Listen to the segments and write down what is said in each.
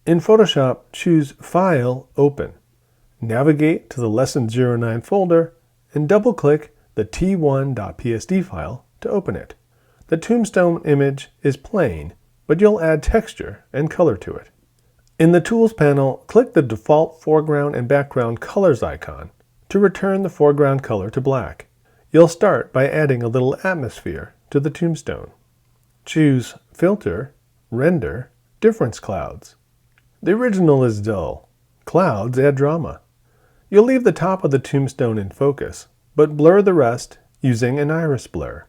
In Photoshop, choose File, Open. Navigate to the Lesson 09 folder and double-click the t1.psd file to open it. The tombstone image is plain, but you'll add texture and color to it. In the Tools panel, click the default foreground and background colors icon to return the foreground color to black. You'll start by adding a little atmosphere to the tombstone. Choose Filter, Render, Difference Clouds. The original is dull. Clouds add drama. You'll leave the top of the tombstone in focus, but blur the rest using an iris blur.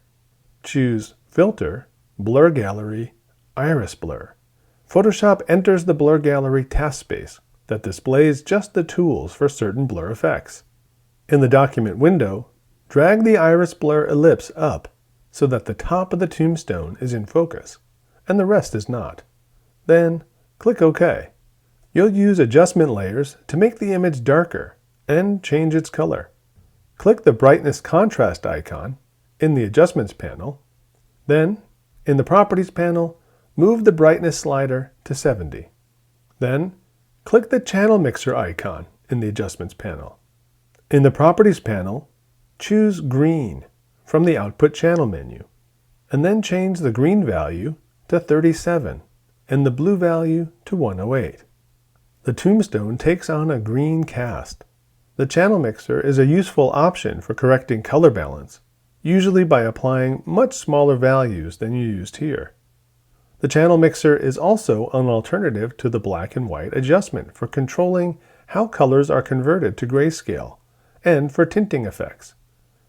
Choose Filter, Blur Gallery, Iris Blur. Photoshop enters the Blur Gallery task space that displays just the tools for certain blur effects. In the document window, drag the iris blur ellipse up so that the top of the tombstone is in focus and the rest is not. Then click OK. You'll use adjustment layers to make the image darker and change its color. Click the Brightness Contrast icon in the Adjustments panel. Then, in the Properties panel, move the brightness slider to 70. Then, click the Channel Mixer icon in the Adjustments panel. In the Properties panel, choose Green from the Output Channel menu, and then change the green value to 37 and the blue value to 108. The tombstone takes on a green cast. The channel mixer is a useful option for correcting color balance, usually by applying much smaller values than you used here. The channel mixer is also an alternative to the black and white adjustment for controlling how colors are converted to grayscale and for tinting effects.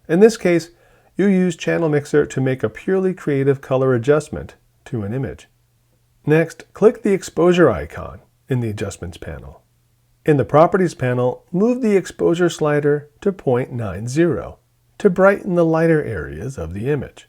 In this case, you use channel mixer to make a purely creative color adjustment to an image. Next, click the exposure icon in the Adjustments panel. In the Properties panel, move the exposure slider to 0.90 to brighten the lighter areas of the image.